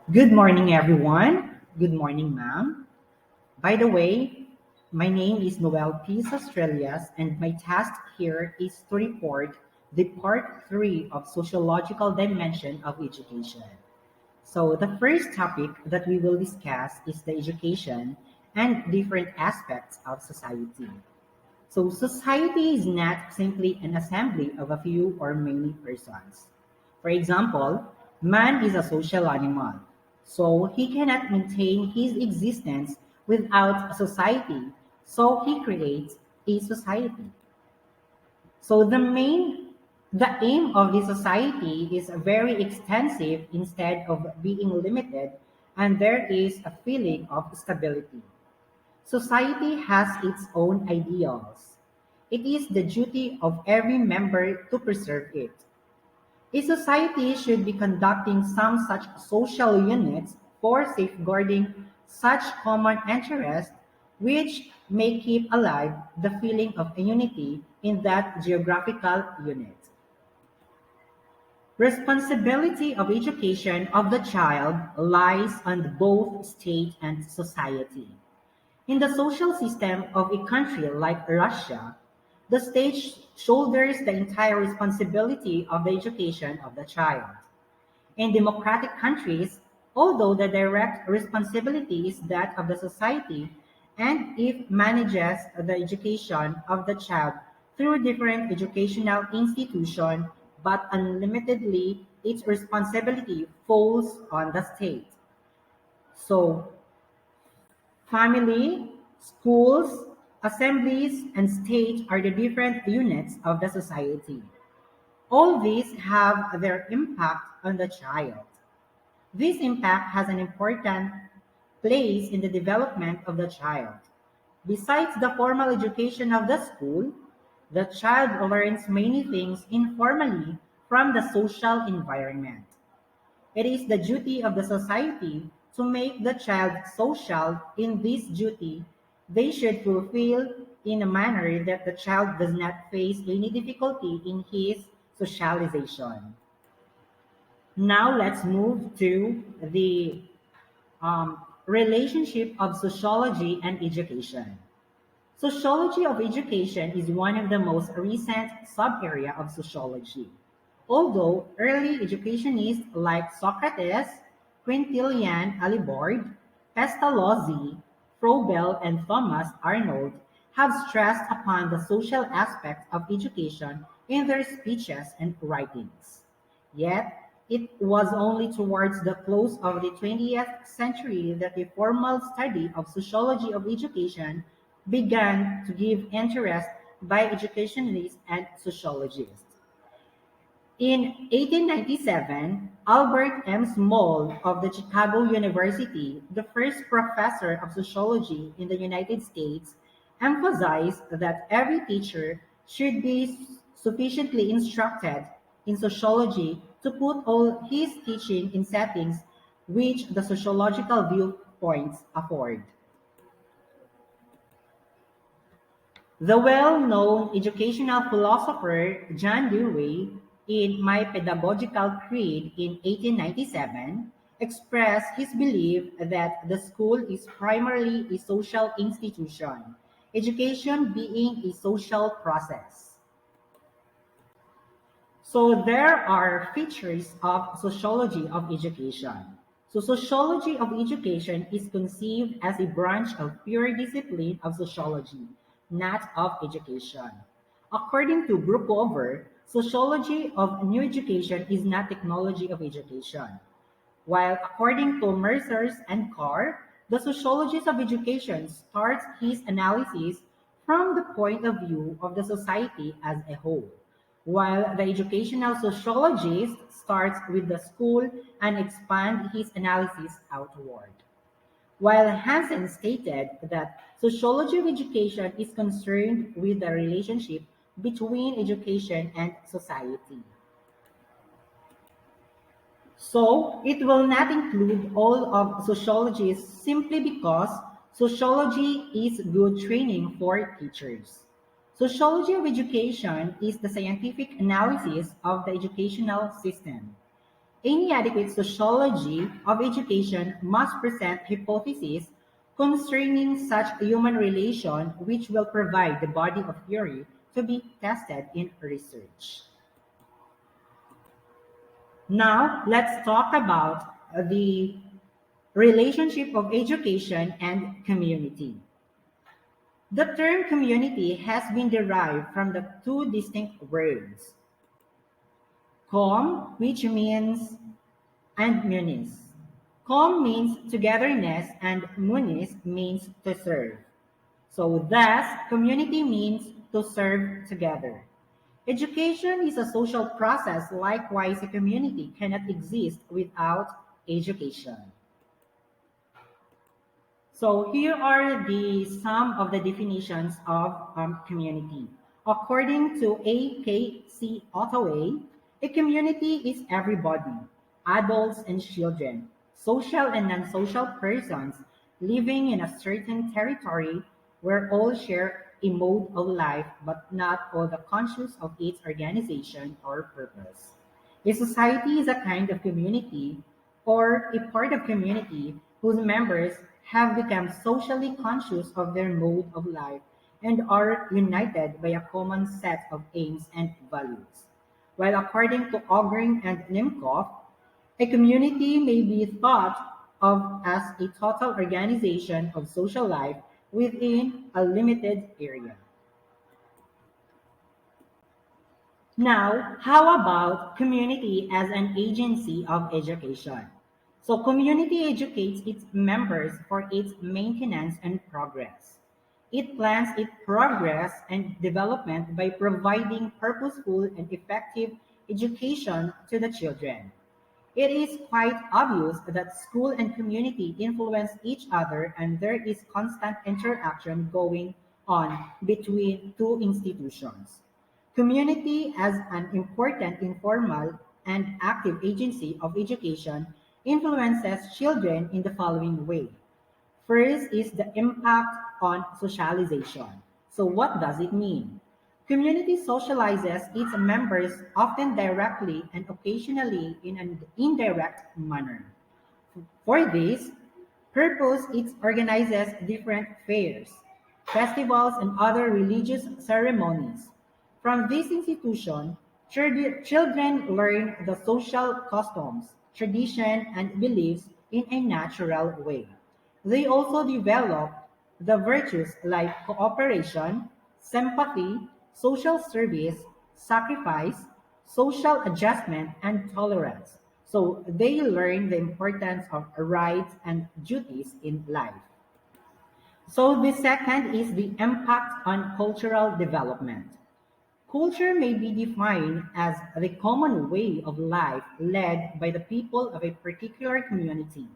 Good morning, everyone. Good morning, ma'am. By the way, my name is Noel Peace Australias, and my task here is to report the part 3 of sociological dimension of education. So the first topic that we will discuss is the education and different aspects of society. So society is not simply an assembly of a few or many persons. For example, man is a social animal, so he cannot maintain his existence without a society, so he creates a society. So the aim of the society is very extensive instead of being limited, and there is a feeling of stability. Society has its own ideals. It is the duty of every member to preserve it. A society should be conducting some such social units for safeguarding such common interests which may keep alive the feeling of unity in that geographical unit. Responsibility of education of the child lies on both state and society. In the social system of a country like Russia, the state shoulders the entire responsibility of the education of the child. In democratic countries, although the direct responsibility is that of the society, and it manages the education of the child through different educational institutions, but unlimitedly its responsibility falls on the state. So family, schools, assemblies, and state are the different units of the society. All these have their impact on the child. This impact has an important place in the development of the child. Besides the formal education of the school, the child learns many things informally from the social environment. It is the duty of the society to make the child social. In this duty, they should fulfill in a manner that the child does not face any difficulty in his socialization. Now let's move to the relationship of sociology and education. Sociology of education is one of the most recent sub-area of sociology. Although early educationists like Socrates, Quintilian Alibord, Pestalozzi, Froebel, and Thomas Arnold have stressed upon the social aspects of education in their speeches and writings. Yet, it was only towards the close of the 20th century that the formal study of sociology of education began to give interest by educationalists and sociologists. In 1897, Albert M. Small of the Chicago University, the first professor of sociology in the United States, emphasized that every teacher should be sufficiently instructed in sociology to put all his teaching in settings which the sociological viewpoints afford. The well-known educational philosopher John Dewey, in My Pedagogical Creed in 1897, expressed his belief that the school is primarily a social institution, education being a social process. So there are features of sociology of education. So sociology of education is conceived as a branch of pure discipline of sociology, not of education. According to Brookover, sociology of new education is not technology of education. While according to Mercer and Carr, the sociologist of education starts his analysis from the point of view of the society as a whole, while the educational sociologist starts with the school and expands his analysis outward. While Hansen stated that sociology of education is concerned with the relationship between education and society. So it will not include all of sociologists simply because sociology is good training for teachers. Sociology of education is the scientific analysis of the educational system. Any adequate sociology of education must present hypotheses concerning such human relation which will provide the body of theory to be tested in research. Now, let's talk about the relationship of education and community. The term community has been derived from the two distinct words, com, which means, and munis. Com means togetherness and munis means to serve. So thus, community means to serve together. Education is a social process. Likewise, a community cannot exist without education. So here are the some of the definitions of community. According to A.K.C. Ottaway, a community is everybody, adults and children, social and non-social persons living in a certain territory where all share a mode of life but not all the conscious of its organization or purpose. A society is a kind of community or a part of community whose members have become socially conscious of their mode of life and are united by a common set of aims and values. While according to Ogring and Nimkoff, a community may be thought of as a total organization of social life within a limited area. Now, how about community as an agency of education? So, community educates its members for its maintenance and progress. It plans its progress and development by providing purposeful and effective education to the children. It is quite obvious that school and community influence each other and there is constant interaction going on between two institutions. Community as an important informal and active agency of education influences children in the following way. First is the impact on socialization. So what does it mean? Community socializes its members often directly and occasionally in an indirect manner. For this purpose, it organizes different fairs, festivals, and other religious ceremonies. From this institution, children learn the social customs, tradition, and beliefs in a natural way. They also develop the virtues like cooperation, sympathy, social service, sacrifice, social adjustment, and tolerance. So they learn the importance of rights and duties in life. So the second is the impact on cultural development. Culture may be defined as the common way of life led by the people of a particular community.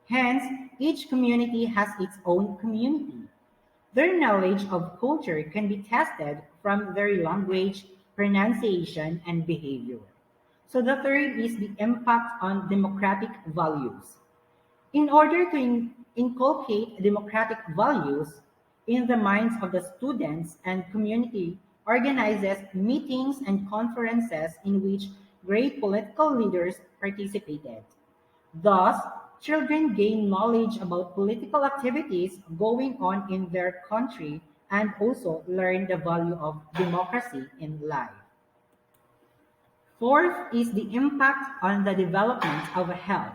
Hence, each community has its own community. Their knowledge of culture can be tested from their language, pronunciation, and behavior. So the third is the impact on democratic values. In order to inculcate democratic values in the minds of the students and community organizes meetings and conferences in which great political leaders participated. Thus, children gain knowledge about political activities going on in their country and also learn the value of democracy in life. Fourth is the impact on the development of health.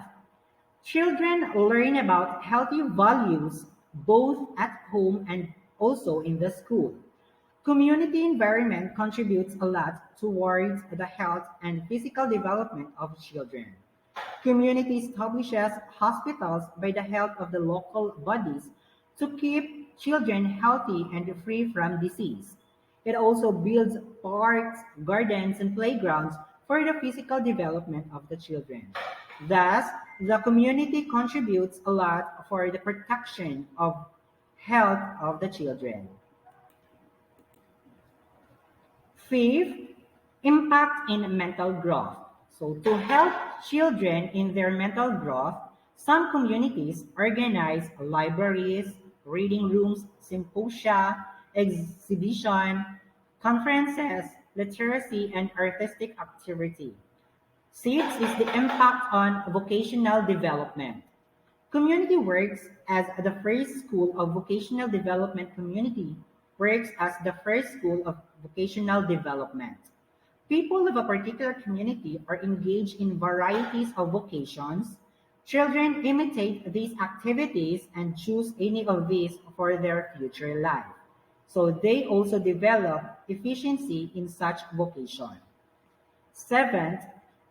Children learn about healthy values both at home and also in the school. Community environment contributes a lot towards the health and physical development of children. Community establishes hospitals by the help of the local bodies to keep children healthy and free from disease. It also builds parks, gardens, and playgrounds for the physical development of the children. Thus, the community contributes a lot for the protection of health of the children. Fifth, impact in mental growth. So, to help children in their mental growth, some communities organize libraries, reading rooms, symposia, exhibition, conferences, literacy, and artistic activity. Six is the impact on vocational development. Community works as the first school of vocational development. Community works as the first school of vocational development. People of a particular community are engaged in varieties of vocations. Children imitate these activities and choose any of these for their future life. So they also develop efficiency in such vocation. Seventh,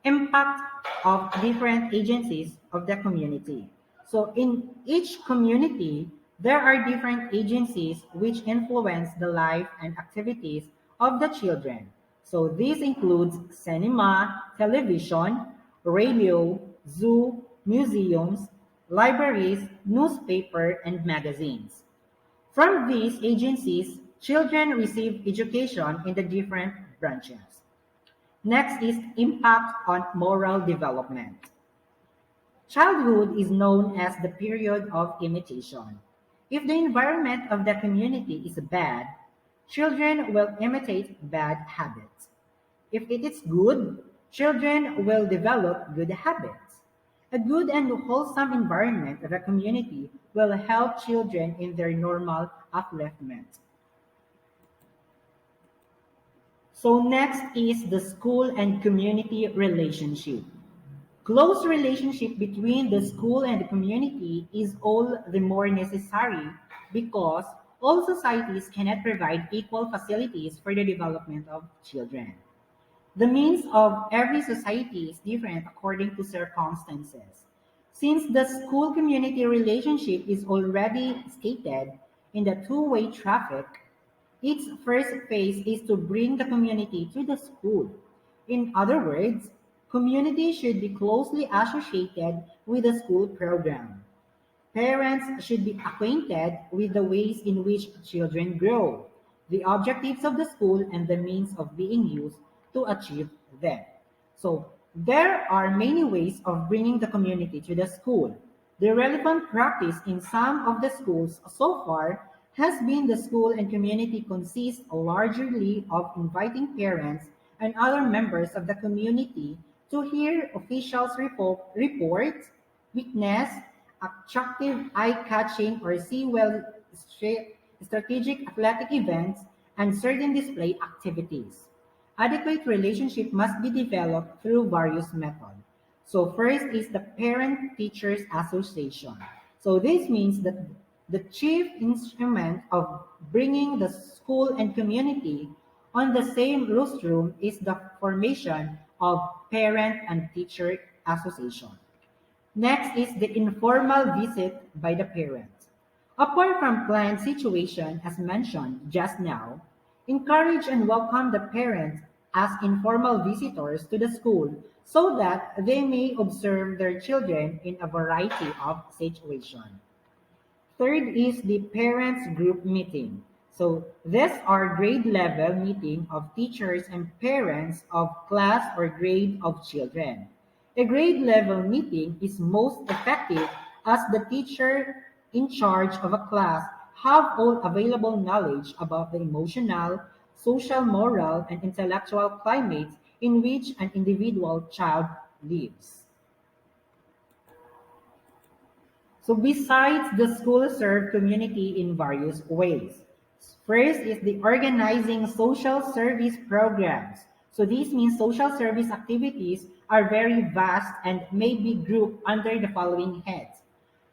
impact of different agencies of the community. So in each community, there are different agencies which influence the life and activities of the children. So this includes cinema, television, radio, zoo, museums, libraries, newspaper, and magazines. From these agencies, children receive education in the different branches. Next is impact on moral development. Childhood is known as the period of imitation. If the environment of the community is bad, children will imitate bad habits. If it is good, children will develop good habits. A good and wholesome environment of a community will help children in their normal upliftment. So next is the school and community relationship. Close relationship between the school and the community is all the more necessary because all societies cannot provide equal facilities for the development of children. The means of every society is different according to circumstances. Since the school community relationship is already stated in the two-way traffic, its first phase is to bring the community to the school. In other words, community should be closely associated with the school program. Parents should be acquainted with the ways in which children grow, the objectives of the school, and the means of being used to achieve them. So, there are many ways of bringing the community to the school. The relevant practice in some of the schools so far has been the school and community consists largely of inviting parents and other members of the community to hear officials report, witness attractive, eye-catching, or see well strategic athletic events and certain display activities. Adequate relationship must be developed through various methods. So first is the parent-teachers association. So this means that the chief instrument of bringing the school and community on the same rostrum is the formation of parent and teacher association. Next is the informal visit by the parent. Apart from planned situation as mentioned just now, encourage and welcome the parents as informal visitors to the school so that they may observe their children in a variety of situations. Third is the parents group meeting. So these are grade level meeting of teachers and parents of class or grade of children. A grade level meeting is most effective as the teacher in charge of a class have all available knowledge about the emotional, social, moral, and intellectual climate in which an individual child lives. So besides, the school serve community in various ways. First is the organizing social service programs. So this means social service activities are very vast and may be grouped under the following heads.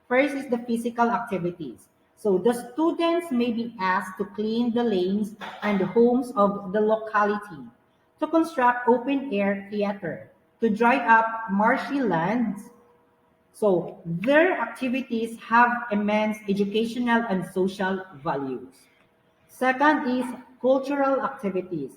First is the physical activities. So the students may be asked to clean the lanes and homes of the locality, to construct open air theater, to dry up marshy lands, so their activities have immense educational and social values. Second is cultural activities.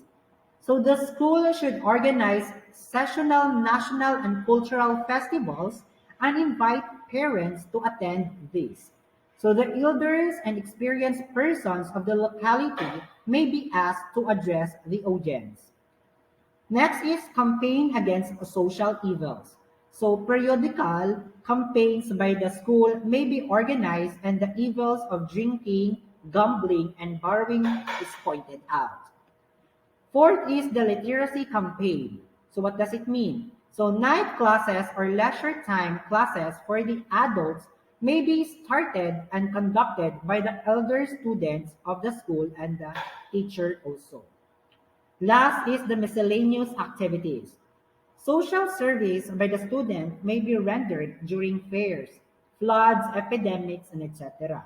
So the school should organize sessional, national, and cultural festivals and invite parents to attend these. So the elders and experienced persons of the locality may be asked to address the audience. Next is campaign against social evils. So periodical campaigns by the school may be organized and the evils of drinking, gambling, and borrowing is pointed out. Fourth is the literacy campaign. So what does it mean? So night classes or leisure time classes for the adults may be started and conducted by the elder students of the school and the teacher also. Last is the miscellaneous activities. Social service by the student may be rendered during fairs, floods, epidemics, and etc.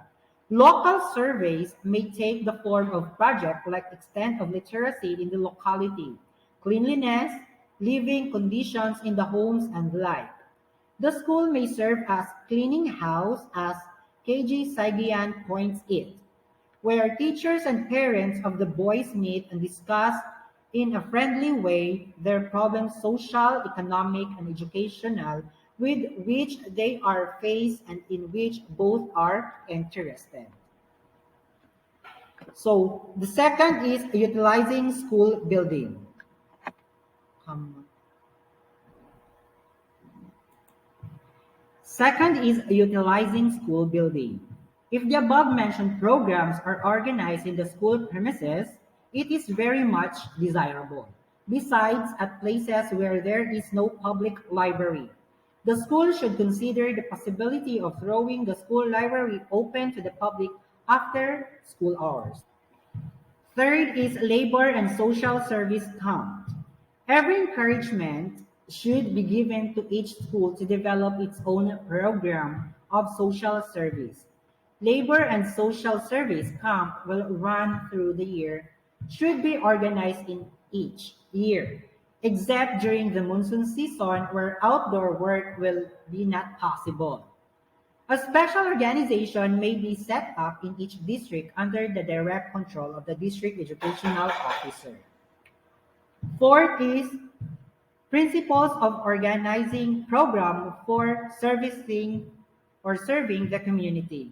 Local surveys may take the form of projects like extent of literacy in the locality, cleanliness, living conditions in the homes, and the like. The school may serve as cleaning house as KG Saigian points it, where teachers and parents of the boys meet and discuss in a friendly way their problems, social, economic, and educational, with which they are faced and in which both are interested. So the second is utilizing school building. Um, Second is utilizing school building. If the above mentioned programs are organized in the school premises, it is very much desirable. Besides, at places where there is no public library, the school should consider the possibility of throwing the school library open to the public after school hours. Third is labor and social service camp. Every encouragement should be given to each school to develop its own program of social service. Labor and social service camp will run through the year, should be organized in each year, except during the monsoon season where outdoor work will be not possible. A special organization may be set up in each district under the direct control of the district educational officer. Fourth is principles of organizing program for servicing or serving the community.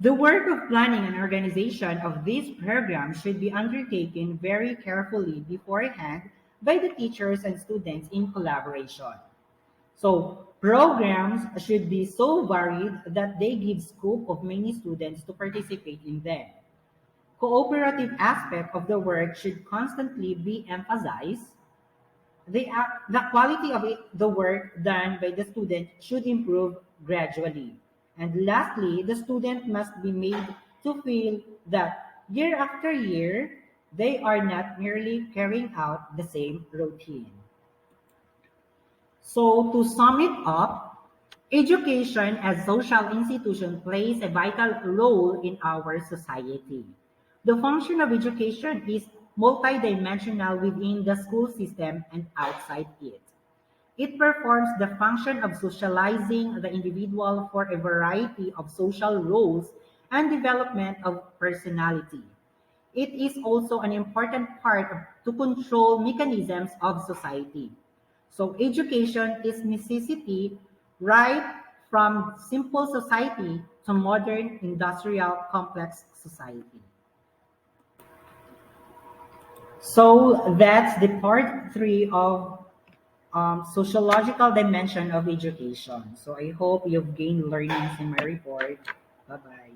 The work of planning and organization of these programs should be undertaken very carefully beforehand by the teachers and students in collaboration. So programs should be so varied that they give scope of many students to participate in them. Cooperative aspect of the work should constantly be emphasized. The quality of the work done by the student should improve gradually. And lastly, the student must be made to feel that year after year, they are not merely carrying out the same routine. So to sum it up, education as social institution plays a vital role in our society. The function of education is multidimensional within the school system and outside it. It performs the function of socializing the individual for a variety of social roles and development of personality. It is also an important part to control mechanisms of society. So education is necessity right from simple society to modern industrial complex society. So that's the part three of sociological dimension of education. So I hope you've gained learnings in my report. Bye bye.